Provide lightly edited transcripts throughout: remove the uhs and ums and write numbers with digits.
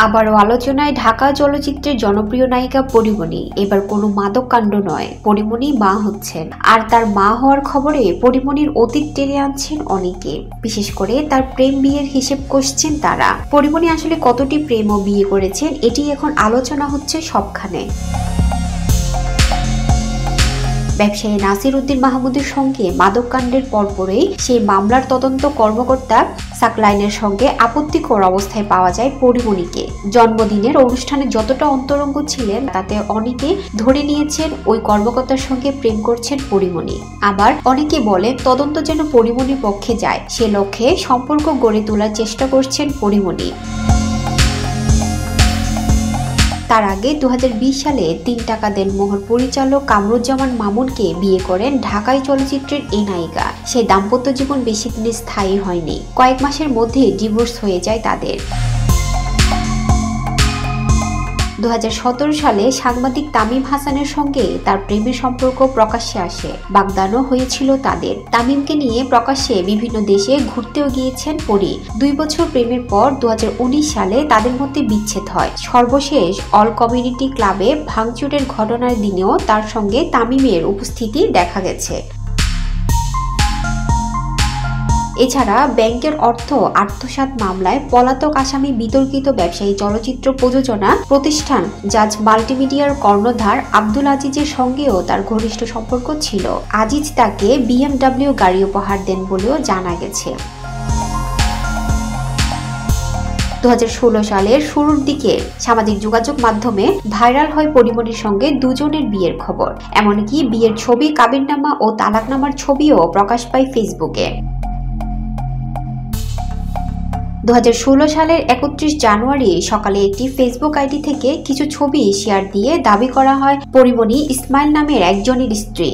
আবারও আলোচনায় ঢাকা চলচ্চিত্রের জনপ্রিয় নায়িকা পরীমনি। এবার কোনো মাদক কাণ্ড নয়, পরীমনি মা হচ্ছেন। আর তার মা হওয়ার খবরে পরীমনির অতীত টেনে আনছেন অনেকে, বিশেষ করে তার প্রেম বিয়ের হিসেব কষছেন তারা। পরীমনি আসলে কতটি প্রেম ও বিয়ে করেছেন, এটি এখন আলোচনা হচ্ছে সবখানে। ব্যবসায়ী নাসির উদ্দিন মাহমুদের সঙ্গে মাদককাণ্ডের পরপরই সেই মামলার তদন্ত কর্মকর্তা সাকলাইনের সঙ্গে আপত্তিকর অবস্থায় পাওয়া যায় পরীমনিকে। জন্মদিনের অনুষ্ঠানে যতটা অন্তরঙ্গ ছিলেন তাতে অনেকে ধরে নিয়েছেন ওই কর্মকর্তার সঙ্গে প্রেম করছেন পরীমনি। আবার অনেকে বলেন তদন্ত যেন পরীমনির পক্ষে যায়, সে লক্ষ্যে সম্পর্ক গড়ে তোলার চেষ্টা করছেন পরীমনি। তার আগে 2020 সালে 3 টাকা দেন মোহর পরিচালক কামরুজ্জামান মামুনকে বিয়ে করেন ঢাকাই চলচ্চিত্রের এই নায়িকা। সেই দাম্পত্য জীবন বেশি দিন স্থায়ী হয়নি, কয়েক মাসের মধ্যে ডিভোর্স হয়ে যায় তাদের। 2017 সালে সাংবাদিক তামিম হাসানের সঙ্গে তার প্রেমের সম্পর্ক প্রকাশ্যে আসে, বাগদানও হয়েছিল তাদের। তামিমকে নিয়ে প্রকাশ্যে বিভিন্ন দেশে ঘুরতেও গিয়েছেন পরী। 2 বছর প্রেমের পর 2019 সালে তাদের মধ্যে বিচ্ছেদ হয়। সর্বশেষ অল কমিউনিটি ক্লাবে ভাঙচুরের ঘটনার দিনেও তার সঙ্গে তামিমের উপস্থিতি দেখা গেছে। এছাড়া ব্যাংকের অর্থ আত্মসাৎ মামলায় পলাতক আসামি বিতর্কিত ব্যবসায়ী চলচ্চিত্র প্রযোজনা প্রতিষ্ঠান জাজ মাল্টিমিডিয়ার কর্ণধার আব্দুল আজিজের সঙ্গেও তার ঘনিষ্ঠ সম্পর্ক ছিল। আজিজ তাকে BMW গাড়ি উপহার দেন বলেও জানা গেছে। 2016 সালের শুরুর দিকে সামাজিক যোগাযোগ মাধ্যমে ভাইরাল হয় পরীমনির সঙ্গে দুজনের বিয়ের খবর। এমনকি বিয়ের ছবি, কাবিননামা ও তালাকনামার ছবিও প্রকাশ পায় ফেসবুকে। 2016 সালের 31 জানুয়ারি সকালে একটি ফেসবুক আইডি থেকে কিছু ছবি শেয়ার দিয়ে দাবি করা হয় পরীমনি ইসমাইল নামের একজনের স্ত্রী।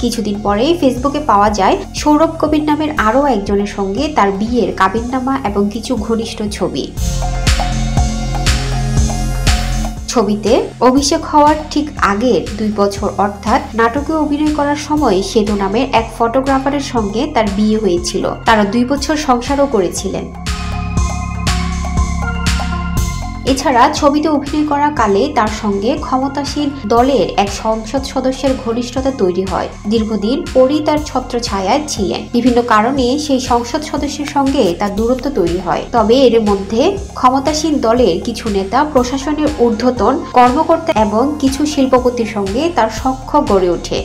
কিছুদিন পরেই ফেসবুকে পাওয়া যায় সৌরভ কবির নামের আরও একজনের সঙ্গে তার বিয়ের কাবিননামা এবং কিছু ঘনিষ্ঠ ছবি। ছবিতে অভিষেক হওয়ার ঠিক আগের 2 বছর অর্থাৎ নাটকে অভিনয় করার সময় সেতু নামের এক ফটোগ্রাফারের সঙ্গে তার বিয়ে হয়েছিল। তারা 2 বছর সংসারও করেছিলেন। এছাড়া ছবিতে অভিনয় করা কালে তার সঙ্গে ক্ষমতাসীন দলের এক সংসদ সদস্যের ঘনিষ্ঠতা তৈরি হয়। দীর্ঘদিন পরই তার ছত্রছায়ায় ছিলেন। বিভিন্ন কারণে সেই সংসদ সদস্যের সঙ্গে তার দূরত্ব তৈরি হয়। তবে এর মধ্যে ক্ষমতাসীন দলের কিছু নেতা, প্রশাসনের ঊর্ধ্বতন কর্মকর্তা এবং কিছু শিল্পপতির সঙ্গে তার সখ্য গড়ে ওঠে।